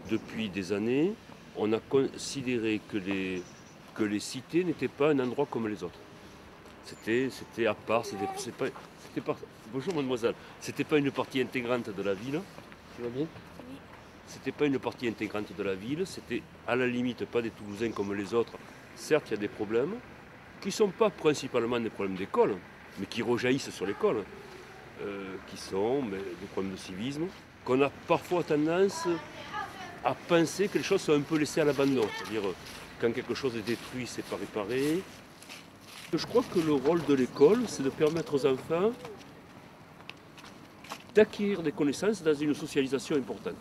depuis des années, on a considéré que les cités n'étaient pas un endroit comme les autres. C'était à part, bonjour mademoiselle, c'était pas une partie intégrante de la ville. Tu vas bien? Oui. C'était pas une partie intégrante de la ville, c'était à la limite pas des Toulousains comme les autres. Certes, il y a des problèmes qui ne sont pas principalement des problèmes d'école, mais qui rejaillissent sur l'école, qui sont des problèmes de civisme, qu'on a parfois tendance à penser que les choses sont un peu laissées à l'abandon. C'est-à-dire, quand quelque chose est détruit, c'est pas réparé. Je crois que le rôle de l'école, c'est de permettre aux enfants d'acquérir des connaissances dans une socialisation importante.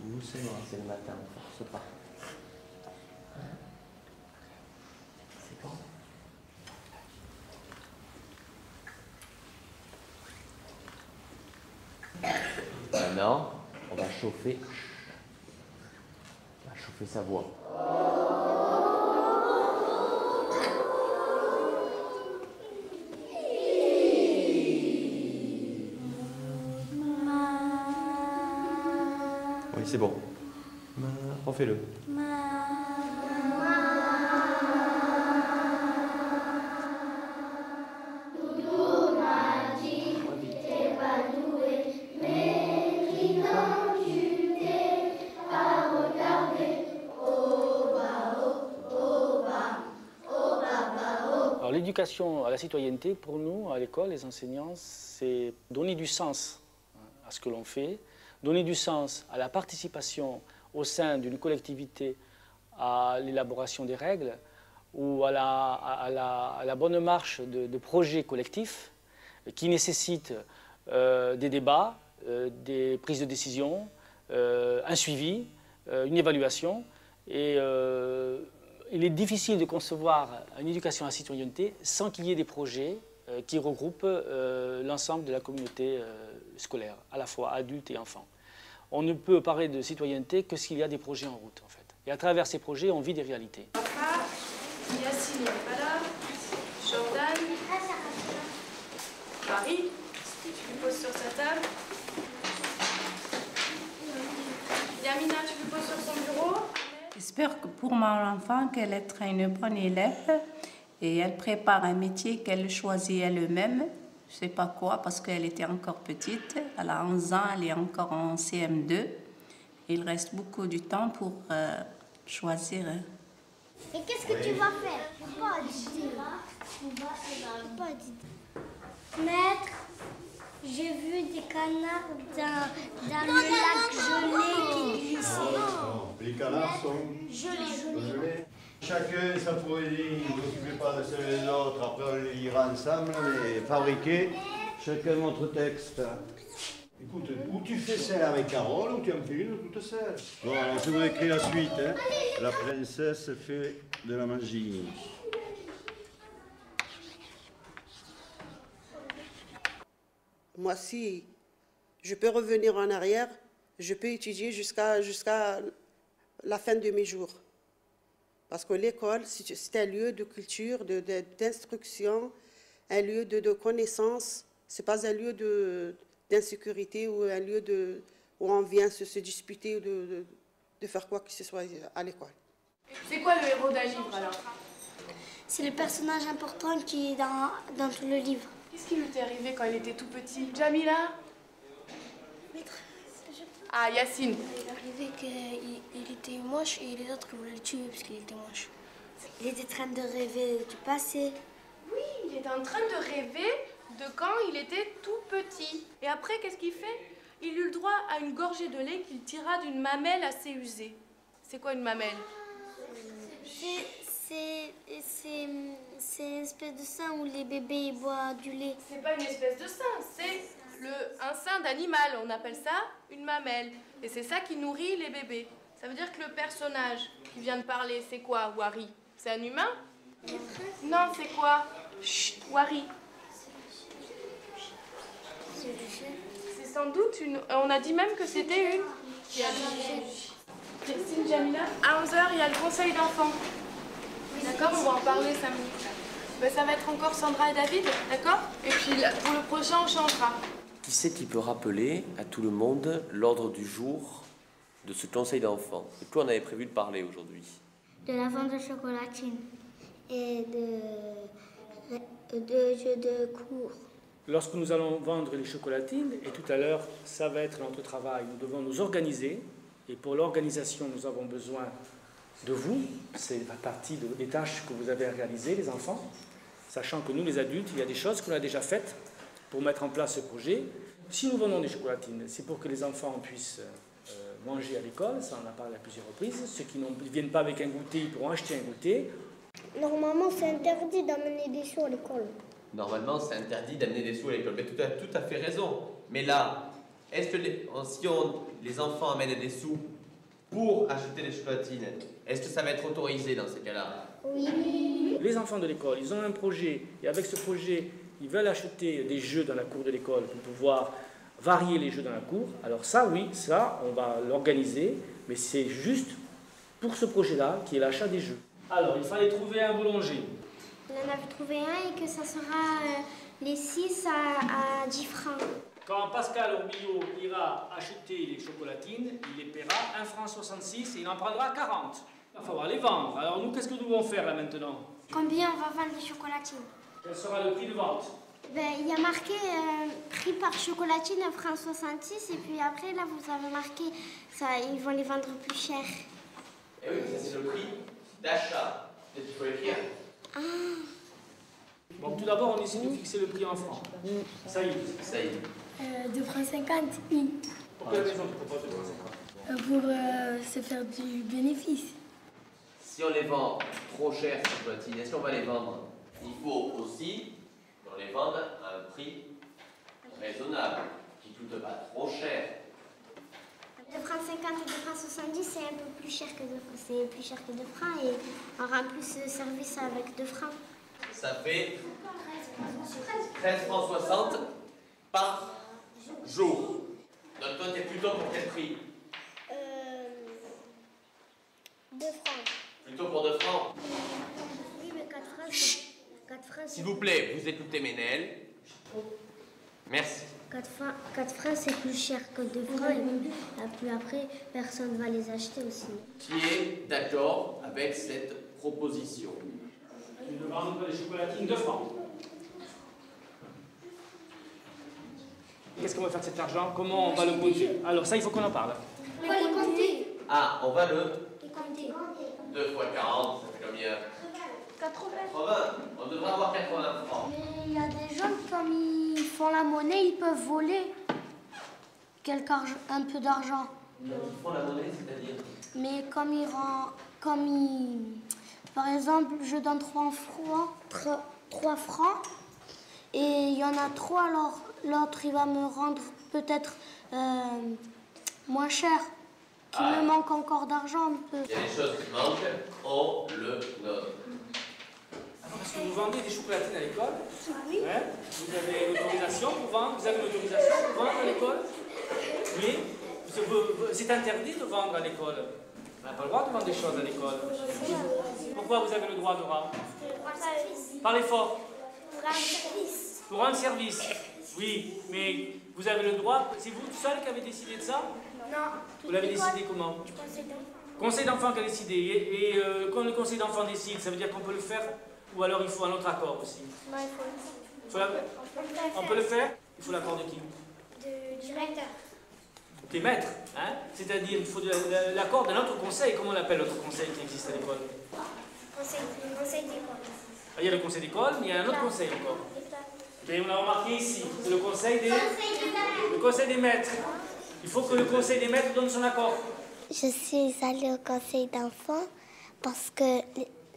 Doucement, c'est le matin, on ne force pas. C'est bon. Maintenant, on va chauffer. On va chauffer sa voix. Oui, c'est bon. Refais-le. Alors l'éducation à la citoyenneté, pour nous, à l'école, les enseignants, c'est donner du sens à ce que l'on fait, donner du sens à la participation au sein d'une collectivité à l'élaboration des règles ou à la bonne marche de projets collectifs qui nécessitent des débats, des prises de décision, un suivi, une évaluation. Et il est difficile de concevoir une éducation à la citoyenneté sans qu'il y ait des projets qui regroupent l'ensemble de la communauté scolaire, à la fois adultes et enfants. On ne peut parler de citoyenneté que s'il y a des projets en route, en fait. Et à travers ces projets, on vit des réalités. Papa, Yacine n'est pas là, Jordan, Marie, tu le poses sur sa table. Yamina, tu le poses sur son bureau. J'espère que pour mon enfant, qu'elle est une bonne élève et elle prépare un métier qu'elle choisit elle-même. Je ne sais pas quoi, parce qu'elle était encore petite. Elle a 11 ans, elle est encore en CM2. Il reste beaucoup de temps pour choisir. Et qu'est-ce que tu vas faire? Maître, j'ai vu des canards dans le lac gelé qui glissaient. Non, les canards sont gelés. Chacun sa poésie, ne vous occupez pas de ceux et les autres, après on les lira ensemble, mais fabriqués, chacun votre texte. Écoute, ou tu fais celle avec Carole, ou tu en fais une toute seule. Bon, alors je vous écris la suite. Hein. La princesse fait de la magie. Moi, si je peux revenir en arrière, je peux étudier jusqu'à la fin de mes jours. Parce que l'école, c'est un lieu de culture, d'instruction, un lieu de connaissance. Ce n'est pas un lieu d'insécurité ou un lieu où on vient se disputer ou de faire quoi que ce soit à l'école. C'est quoi le héros d'un livre alors? C'est le personnage important qui est dans tout le livre. Qu'est-ce qui lui était arrivé quand il était tout petit? Jamila? Ah, Yacine. Il est arrivé qu'il était moche et les autres voulaient le tuer parce qu'il était moche. Il était en train de rêver du passé. Oui, il était en train de rêver de quand il était tout petit. Et après, qu'est-ce qu'il fait? Il eut le droit à une gorgée de lait qu'il tira d'une mamelle assez usée. C'est quoi une mamelle? C'est une espèce de sein où les bébés boivent du lait. C'est pas une espèce de sein, c'est un sein d'animal. On appelle ça une mamelle. Et c'est ça qui nourrit les bébés. Ça veut dire que le personnage qui vient de parler, c'est quoi, Wari? C'est un humain? Non, c'est quoi? Chut, Wari. C'est sans doute une... On a dit même que c'était une... Christine, Jamila, à 11h, il y a le conseil d'enfants. D'accord, on va en parler 5 minutes. Ben, ça va être encore Sandra et David, d'accord? Et puis pour le prochain, on changera. Qui c'est qui peut rappeler à tout le monde l'ordre du jour de ce conseil d'enfants? De quoi on avait prévu de parler aujourd'hui? De la vente de chocolatine et de jeux de cours. Lorsque nous allons vendre les chocolatines, et tout à l'heure, ça va être notre travail, nous devons nous organiser. Et pour l'organisation, nous avons besoin de vous. C'est la partie des tâches que vous avez à réaliser, les enfants. Sachant que nous, les adultes, il y a des choses qu'on a déjà faites pour mettre en place ce projet. Si nous vendons des chocolatines, c'est pour que les enfants puissent manger à l'école. Ça, on en a parlé à plusieurs reprises. Ceux qui ne viennent pas avec un goûter, ils pourront acheter un goûter. Normalement, c'est interdit d'amener des sous à l'école. Normalement, c'est interdit d'amener des sous à l'école. Mais tu as tout à fait raison. Mais là, est-ce que si les enfants amènent des sous pour acheter des chocolatines, est-ce que ça va être autorisé dans ces cas-là? Oui. Les enfants de l'école, ils ont un projet. Et avec ce projet, ils veulent acheter des jeux dans la cour de l'école pour pouvoir varier les jeux dans la cour. Alors ça, oui, ça, on va l'organiser. Mais c'est juste pour ce projet-là, qui est l'achat des jeux. Alors, il fallait trouver un boulanger. On en avait trouvé un et que ça sera les 6 à 10 francs. Quand Pascal Orbillo ira acheter les chocolatines, il les paiera 1,66 franc et il en prendra 40. Il va falloir les vendre. Alors nous, qu'est-ce que nous devons faire là maintenant? Combien on va vendre les chocolatines? Quel sera le prix de vente? Ben, il y a marqué prix par chocolatine 1,66 franc et puis après là vous avez marqué ça, ils vont les vendre plus cher. Eh oui, ça c'est le prix d'achat. Peut-être qu'il faut écrire. Ah. Bon, tout d'abord, on essaie de fixer le prix en francs. Ça y est. Ça y est. 2,50 francs une. Pour quelle raison tu proposes 2,50 ? Pour se faire du bénéfice. Si on les vend trop cher, ces chocolatines, est-ce qu'on va les vendre? Il faut aussi qu'on les vende à un prix raisonnable, qui ne coûte pas trop cher. 2,50 francs et 2,70 francs, c'est un peu plus cher que 2 francs et on rend plus service avec 2 francs. Ça fait 13,60 francs par jour. Donc toi, tu es plutôt pour quel prix? 2 francs. Plutôt pour 2 francs. Oui, mais 4 francs, 4 francs. S'il vous plaît, vous écoutez Ménel. Merci. 4 francs, c'est plus cher que 2 francs et puis après, personne ne va les acheter aussi. Qui est d'accord avec cette proposition? Nous ne vendons pas les chocolatines 2 francs. Qu'est-ce qu'on va faire de cet argent? Comment on va le compter? Alors ça, il faut qu'on en parle. On va les compter. Ah, on va le... Les compter. 2 fois 40, ça fait combien? 80. 80. On devrait avoir 80 francs. Mais il y a des gens, comme ils font la monnaie, ils peuvent voler un peu d'argent. Ils font la monnaie, c'est-à-dire? Mais par exemple, je donne 3 francs et il y en a 3, alors l'autre il va me rendre peut-être moins cher, qu'il me manque encore d'argent un peu. Il y a des choses qui manquent, on le donne. Parce que vous vendez des chocolatines à l'école? Oui. Hein? Vous avez l'autorisation pour vendre? Vous avez l'autorisation pour vendre à l'école? Oui. C'est interdit de vendre à l'école. On n'a pas le droit de vendre des choses à l'école. Pourquoi vous avez le droit, Nora? Parlez fort. Pour un service. Pour rendre service. Oui, mais vous avez le droit. C'est vous seul qui avez décidé de ça? Non. Vous l'avez décidé comment? Conseil d'enfant qui a décidé. Et quand le conseil d'enfant décide, ça veut dire qu'on peut le faire? Ou alors il faut un autre accord aussi? Non, il faut On peut le faire? Il faut l'accord de qui? Du directeur. Des maîtres, hein? C'est-à-dire il faut l'accord d'un autre conseil. Comment on l'appelle l'autre conseil qui existe à l'école? Conseil d'école. Il y a le conseil d'école, mais il y a un autre conseil encore. Et on a remarqué ici, c'est le conseil des maîtres. Il faut que le conseil des maîtres donne son accord. Je suis allée au conseil d'enfants parce que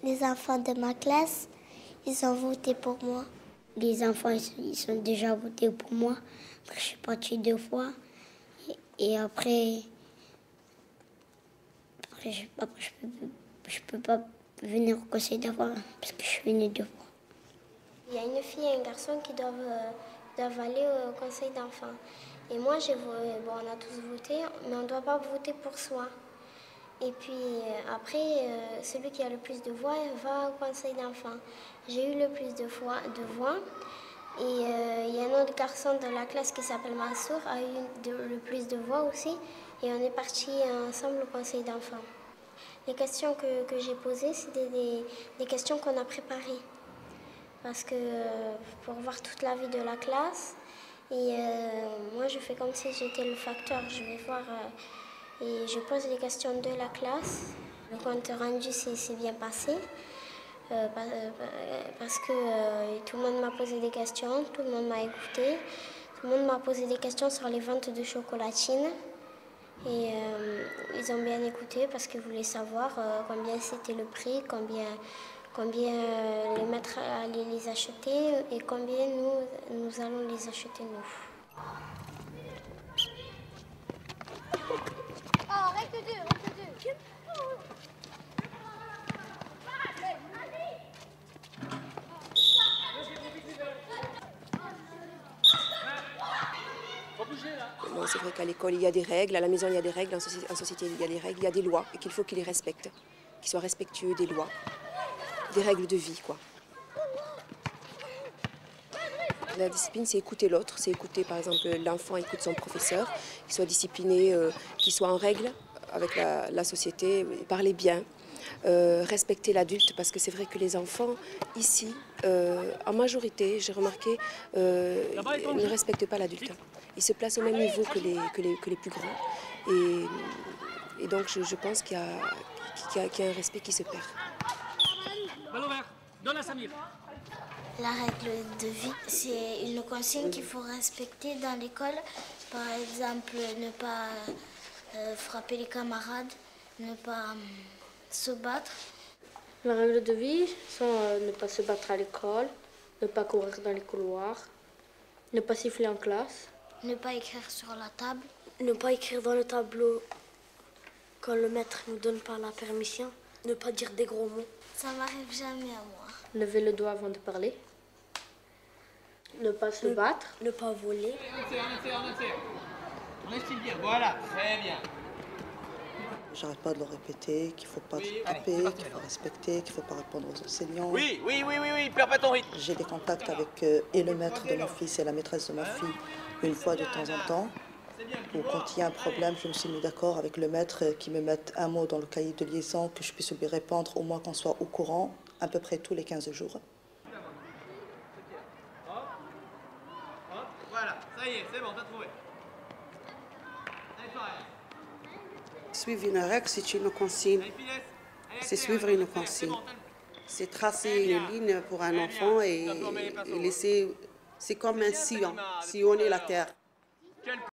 les enfants de ma classe, ils ont voté pour moi. Les enfants, ils ont déjà voté pour moi. Après, je suis partie 2 fois. Et après je peux pas venir au conseil d'enfants parce que je suis venue 2 fois. Il y a une fille et un garçon qui doivent aller au conseil d'enfants. Et moi, on a tous voté, mais on ne doit pas voter pour soi. Et puis après, celui qui a le plus de voix va au conseil d'enfants. J'ai eu le plus de voix. Et il y a un autre garçon de la classe qui s'appelle Mansour, a eu le plus de voix aussi. Et on est partis ensemble au conseil d'enfants. Les questions que j'ai posées, c'est des questions qu'on a préparées. Parce que pour voir toute la vie de la classe, et moi je fais comme si j'étais le facteur. Je vais voir et je pose les questions de la classe. Le compte rendu s'est bien passé. Parce que tout le monde m'a posé des questions, tout le monde m'a écouté, tout le monde m'a posé des questions sur les ventes de chocolatines. Et ils ont bien écouté parce qu'ils voulaient savoir combien c'était le prix, combien les maîtres allaient les acheter et combien nous allons les acheter nous. Oh, reste deux. Bon, c'est vrai qu'à l'école, il y a des règles, à la maison, il y a des règles, en société, il y a des règles, il y a des lois, et qu'il faut qu'ils les respectent, qu'ils soient respectueux des lois, des règles de vie, quoi. La discipline, c'est écouter l'autre, c'est écouter, par exemple, l'enfant écoute son professeur, qu'il soit discipliné, qu'il soit en règle avec la société, parler bien, respecter l'adulte, parce que c'est vrai que les enfants, ici, en majorité, j'ai remarqué, ne respectent pas l'adulte. Ils se placent au même niveau que les plus grands. Et donc, je pense qu'il y a un respect qui se perd. Ballon vert, donne à Samir. La règle de vie, c'est une consigne qu'il faut respecter dans l'école. Par exemple, ne pas frapper les camarades, ne pas se battre. Les règles de vie sont ne pas se battre à l'école, ne pas courir dans les couloirs, ne pas siffler en classe. Ne pas écrire sur la table. Ne pas écrire dans le tableau quand le maître ne nous donne pas la permission. Ne pas dire des gros mots. Ça m'arrive jamais à moi. Lever le doigt avant de parler. Ne pas se battre. Ne pas voler. On estime bien, voilà, très bien. J'arrête pas de le répéter, qu'il ne faut pas taper, qu'il faut respecter, qu'il ne faut pas répondre aux enseignants. Oui, perds pas ton rythme. J'ai des contacts avec et le maître de mon fils et la maîtresse de ma fille une fois de temps en temps. Ou quand il y a un problème, je me suis mis d'accord avec le maître qui me mette un mot dans le cahier de liaison, que je puisse lui répondre, au moins qu'on soit au courant, à peu près tous les 15 jours. Voilà, ça y est, c'est bon, t'as trouvé. Suivre une règle, c'est une consigne. C'est suivre une consigne. C'est tracer une ligne pour un enfant et laisser... C'est comme un sillon, sillonner la terre.